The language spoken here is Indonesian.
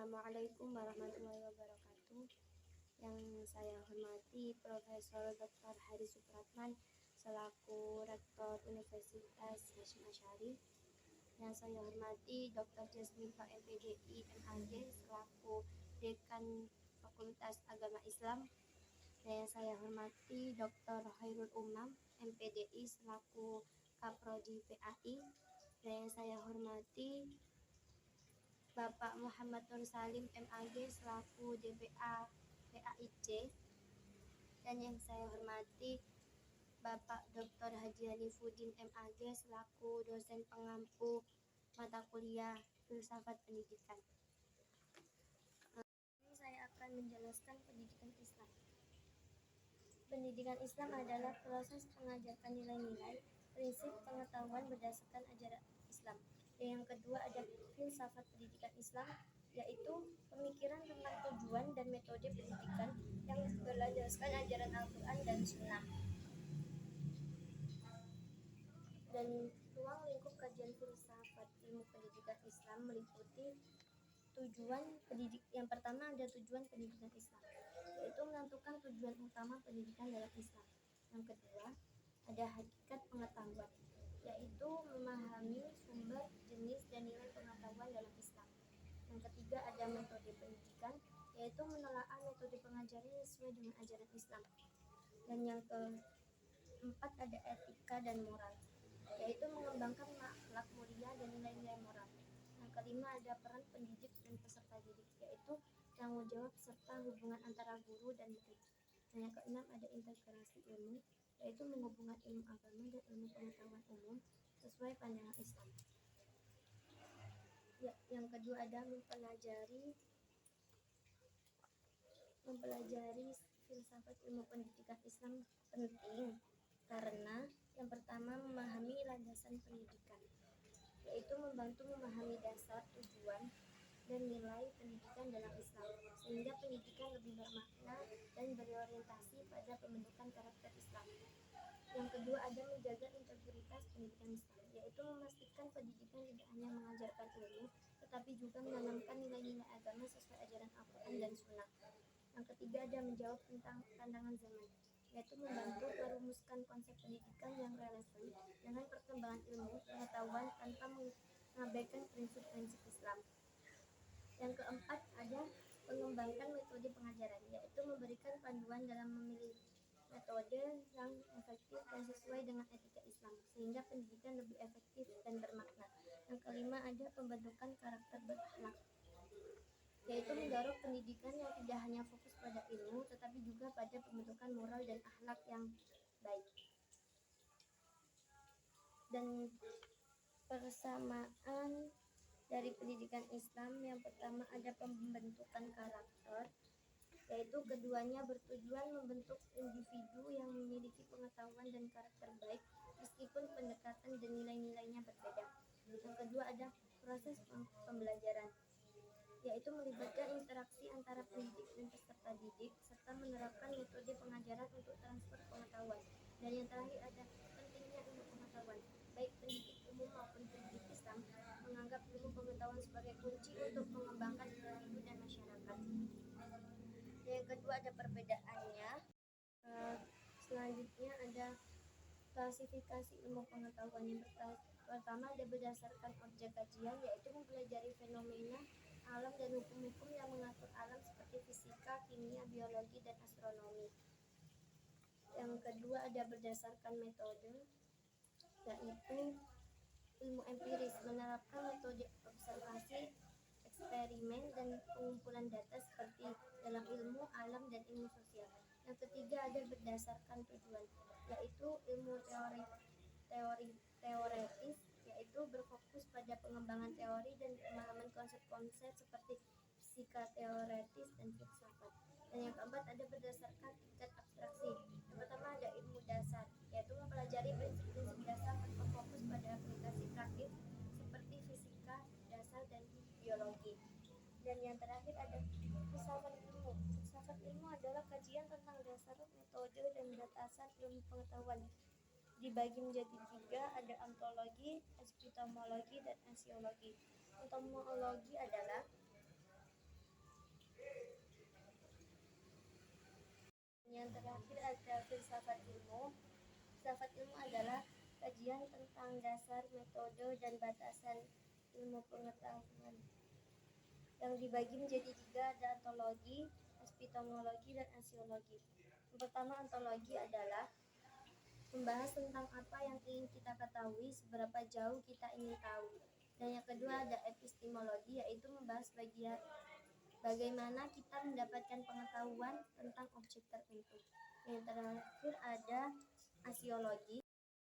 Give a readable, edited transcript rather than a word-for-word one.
Assalamualaikum warahmatullahi wabarakatuh. Yang saya hormati Profesor Dr. Hari Supratman selaku Rektor Universitas Hasyim Asy'ari. Yang saya hormati Dr. Jasmifa MPDI MAG selaku Dekan Fakultas Agama Islam. Dan yang saya hormati Dr. Khairul Umam MPDI selaku Kaprodi PAI. Dan yang saya hormati Bapak Muhammad Nur Salim MAG selaku DPA PAIC. Dan yang saya hormati Bapak Dr. Haji Hanifuddin MAG selaku dosen pengampu mata kuliah Filsafat Pendidikan. Ini saya akan menjelaskan pendidikan Islam. Pendidikan Islam adalah proses mengajarkan nilai-nilai, prinsip pengetahuan berdasarkan ajaran Islam. Dan yang kedua ada filsafat pendidikan Islam, yaitu pemikiran tentang tujuan dan metode pendidikan yang berlandaskan ajaran Al-Quran dan Sunnah. Dan ruang lingkup kajian filsafat ilmu pendidikan Islam meliputi tujuan pendidik. Yang pertama ada tujuan pendidikan Islam, yaitu menentukan tujuan utama pendidikan dalam Islam. Yang kedua ada hakikat pengetahuan, yaitu memahami sumber, jenis, dan nilai pengetahuan dalam Islam. Yang ketiga ada metode pendidikan, yaitu menelaah metode pengajaran sesuai dengan ajaran Islam. Dan yang keempat ada etika dan moral, yaitu mengembangkan akhlak mulia dan nilai-nilai moral. Yang kelima ada peran pendidik dan peserta didik, yaitu tanggung jawab serta hubungan antara guru dan murid. Dan yang keenam ada integrasi ilmu, yaitu menghubungkan ilmu agama dan ilmu pengetahuan umum sesuai pandangan Islam. Ya, yang kedua ada mempelajari filsafat ilmu pendidikan Islam penting karena yang pertama memahami landasan pendidikan, yaitu membantu memahami dasar, tujuan, dan nilai pendidikan dalam Islam, sehingga pendidikan lebih bermakna dan berorientasi pada pembentukan karakter Islam. Yang kedua ada menjaga integritas pendidikan Islam, yaitu memastikan pendidikan tidak hanya mengajarkan ilmu, tetapi juga menanamkan nilai-nilai agama sesuai ajaran Al-Quran dan Sunnah. Yang ketiga ada menjawab tentang tantangan zaman, yaitu membantu merumuskan konsep pendidikan yang relevan dengan perkembangan ilmu pengetahuan tanpa mengabaikan prinsip-prinsip Islam. Yang keempat ada mengembangkan metode pengajaran, yaitu memberikan panduan dalam memilih metode yang efektif dan sesuai dengan etika Islam, sehingga pendidikan lebih efektif dan bermakna. Yang kelima ada pembentukan karakter berakhlak, yaitu mendorong pendidikan yang tidak hanya fokus pada ilmu, tetapi juga pada pembentukan moral dan akhlak yang baik. Dan persamaan dari pendidikan Islam, yang pertama ada pembentukan karakter, yaitu keduanya bertujuan membentuk individu yang memiliki pengetahuan dan karakter baik meskipun pendekatan dan nilai-nilainya berbeda. Yang kedua ada proses pembelajaran, yaitu melibatkan interaksi antara pendidik dan peserta didik serta menerapkan metode pengajaran untuk transfer pengetahuan. Dan yang terakhir ada pentingnya ilmu pengetahuan, baik pendidik umum maupun pendidik Islam menganggap ilmu pengetahuan sebagai kunci untuk mengembangkan individu dan masyarakat. Yang kedua ada perbedaannya. Selanjutnya ada klasifikasi ilmu pengetahuan. Yang pertama ada berdasarkan objek kajian, yaitu mempelajari fenomena alam dan hukum-hukum yang mengatur alam seperti fisika, kimia, biologi, dan astronomi. Yang kedua ada berdasarkan metode, yaitu ilmu empiris, menerapkan metode observasi, eksperimen, dan pengumpulan data seperti dalam ilmu alam dan ilmu sosial. Yang ketiga ada berdasarkan tujuan, yaitu ilmu teoretis, yaitu berfokus pada pengembangan teori dan pemahaman konsep-konsep seperti fisika teoretis dan filsafat. Dan yang keempat ada berdasarkan tingkat abstraksi. Yang pertama ada ilmu dasar, yaitu mempelajari prinsip-prinsip dasar tanpa fokus pada aplikasi praktis seperti fisika dasar dan biologi. Dan yang terakhir ada filsafat ilmu. Filsafat ilmu adalah kajian tentang dasar, metode, dan batasan ilmu pengetahuan. Dibagi menjadi tiga, ada ontologi, epistemologi, dan aksiologi. Ontologi adalah filsafat ilmu. Filsafat ilmu adalah kajian tentang dasar, metode, dan batasan ilmu pengetahuan yang dibagi menjadi 3, ada ontologi, epistemologi, dan aksiologi. Yang pertama, ontologi adalah membahas tentang apa yang ingin kita ketahui, seberapa jauh kita ingin tahu. Dan yang kedua ada epistemologi, yaitu membahas bagaimana kita mendapatkan pengetahuan tentang objek tertentu. Yang terakhir ada aksiologi,